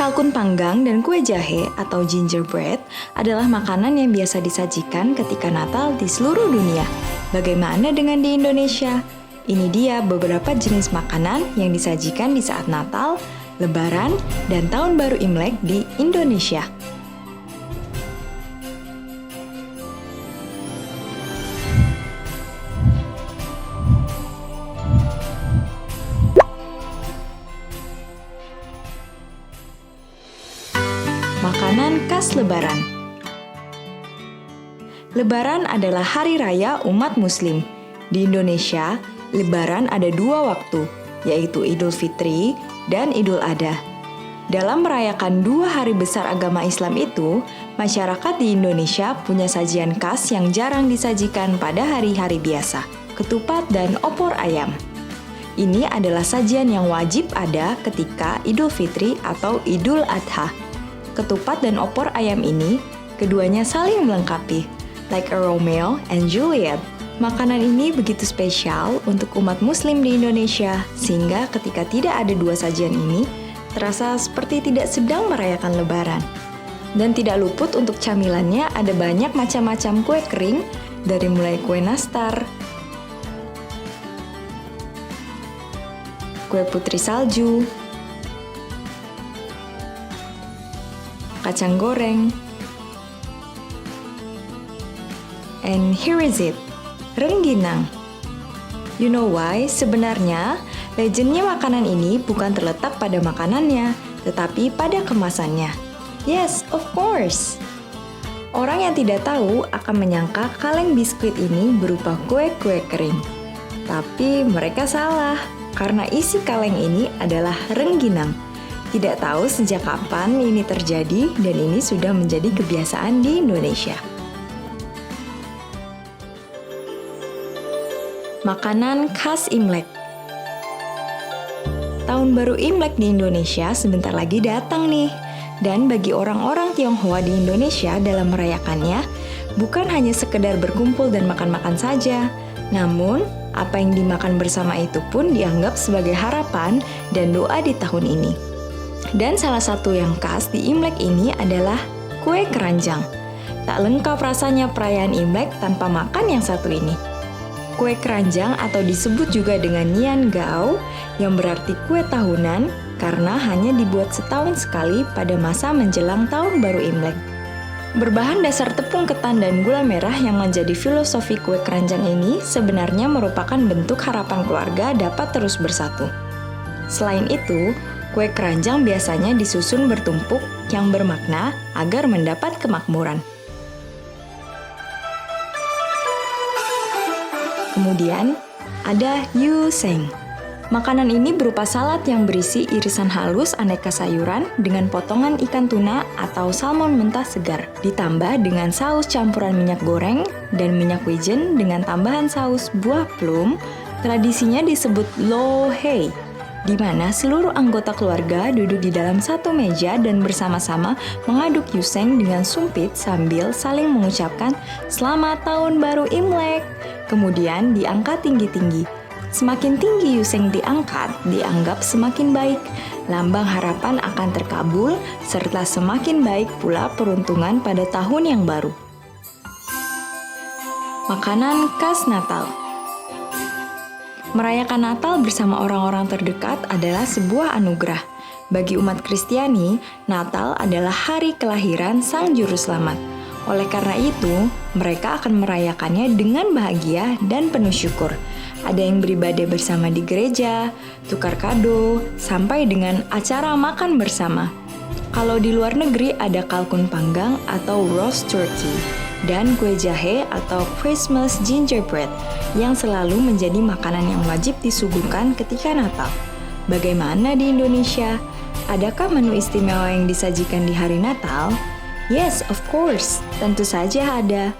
Kalkun panggang dan kue jahe atau gingerbread adalah makanan yang biasa disajikan ketika Natal di seluruh dunia. Bagaimana dengan di Indonesia? Ini dia beberapa jenis makanan yang disajikan di saat Natal, Lebaran, dan Tahun Baru Imlek di Indonesia. Makanan khas Lebaran. Lebaran adalah hari raya umat Muslim. Di Indonesia, Lebaran ada dua waktu, yaitu Idul Fitri dan Idul Adha. Dalam merayakan dua hari besar agama Islam itu, masyarakat di Indonesia punya sajian khas yang jarang disajikan pada hari-hari biasa, ketupat dan opor ayam. Ini adalah sajian yang wajib ada ketika Idul Fitri atau Idul Adha. Ketupat dan opor ayam ini, keduanya saling melengkapi, like a Romeo and Juliet. Makanan ini begitu spesial untuk umat Muslim di Indonesia, sehingga ketika tidak ada dua sajian ini, terasa seperti tidak sedang merayakan Lebaran. Dan tidak luput untuk camilannya ada banyak macam-macam kue kering, dari mulai kue nastar, kue putri salju, kacang goreng, and here is it, rengginang. You know why? Sebenarnya, legendnya makanan ini bukan terletak pada makanannya, tetapi pada kemasannya. Yes, of course. Orang yang tidak tahu akan menyangka kaleng biskuit ini berupa kue-kue kering. Tapi mereka salah, karena isi kaleng ini adalah rengginang. Tidak tahu sejak kapan ini terjadi dan ini sudah menjadi kebiasaan di Indonesia. Makanan khas Imlek. Tahun Baru Imlek di Indonesia sebentar lagi datang nih. Dan bagi orang-orang Tionghoa di Indonesia dalam merayakannya, bukan hanya sekedar berkumpul dan makan-makan saja, namun apa yang dimakan bersama itu pun dianggap sebagai harapan dan doa di tahun ini. Dan salah satu yang khas di Imlek ini adalah kue keranjang. Tak lengkap rasanya perayaan Imlek tanpa makan yang satu ini. Kue keranjang atau disebut juga dengan Nian Gao yang berarti kue tahunan karena hanya dibuat setahun sekali pada masa menjelang Tahun Baru Imlek. Berbahan dasar tepung ketan dan gula merah yang menjadi filosofi kue keranjang ini sebenarnya merupakan bentuk harapan keluarga dapat terus bersatu. Selain itu, kue keranjang biasanya disusun bertumpuk yang bermakna agar mendapat kemakmuran. Kemudian, ada Yuseng. Makanan ini berupa salad yang berisi irisan halus aneka sayuran dengan potongan ikan tuna atau salmon mentah segar, ditambah dengan saus campuran minyak goreng dan minyak wijen dengan tambahan saus buah plum. Tradisinya disebut lo hei, di mana seluruh anggota keluarga duduk di dalam satu meja dan bersama-sama mengaduk yuseng dengan sumpit sambil saling mengucapkan Selamat Tahun Baru Imlek. Kemudian diangkat tinggi-tinggi. Semakin tinggi yuseng diangkat, dianggap semakin baik. Lambang harapan akan terkabul, serta semakin baik pula peruntungan pada tahun yang baru. Makanan khas Natal. Merayakan Natal bersama orang-orang terdekat adalah sebuah anugerah. Bagi umat Kristiani, Natal adalah hari kelahiran Sang Juru Selamat. Oleh karena itu, mereka akan merayakannya dengan bahagia dan penuh syukur. Ada yang beribadah bersama di gereja, tukar kado, sampai dengan acara makan bersama. Kalau di luar negeri ada kalkun panggang atau roast turkey, dan kue jahe atau Christmas gingerbread yang selalu menjadi makanan yang wajib disuguhkan ketika Natal. Bagaimana di Indonesia? Adakah menu istimewa yang disajikan di hari Natal? Yes, of course, tentu saja ada.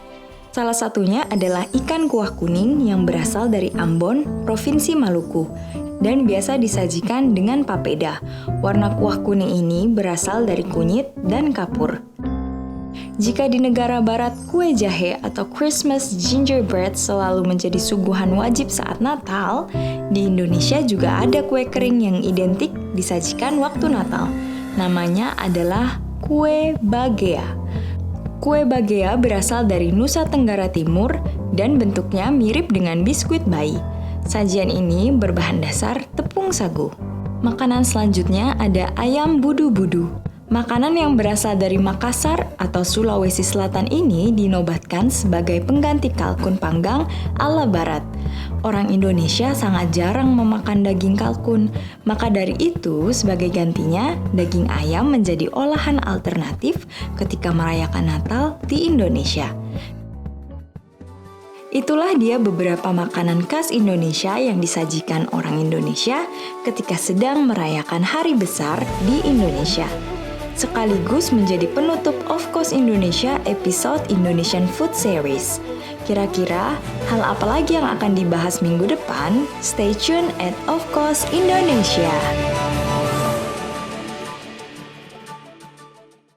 Salah satunya adalah ikan kuah kuning yang berasal dari Ambon, Provinsi Maluku, dan biasa disajikan dengan papeda. Warna kuah kuning ini berasal dari kunyit dan kapur. Jika di negara barat kue jahe atau Christmas gingerbread selalu menjadi suguhan wajib saat Natal, di Indonesia juga ada kue kering yang identik disajikan waktu Natal. Namanya adalah kue bagea. Kue bagea berasal dari Nusa Tenggara Timur dan bentuknya mirip dengan biskuit bayi. Sajian ini berbahan dasar tepung sagu. Makanan selanjutnya ada ayam budu-budu. Makanan yang berasal dari Makassar atau Sulawesi Selatan ini dinobatkan sebagai pengganti kalkun panggang ala barat. Orang Indonesia sangat jarang memakan daging kalkun, maka dari itu sebagai gantinya daging ayam menjadi olahan alternatif ketika merayakan Natal di Indonesia. Itulah dia beberapa makanan khas Indonesia yang disajikan orang Indonesia ketika sedang merayakan hari besar di Indonesia. Sekaligus menjadi penutup Of Course Indonesia episode Indonesian Food Series. Kira-kira hal apa lagi yang akan dibahas minggu depan? Stay tune at Of Course Indonesia.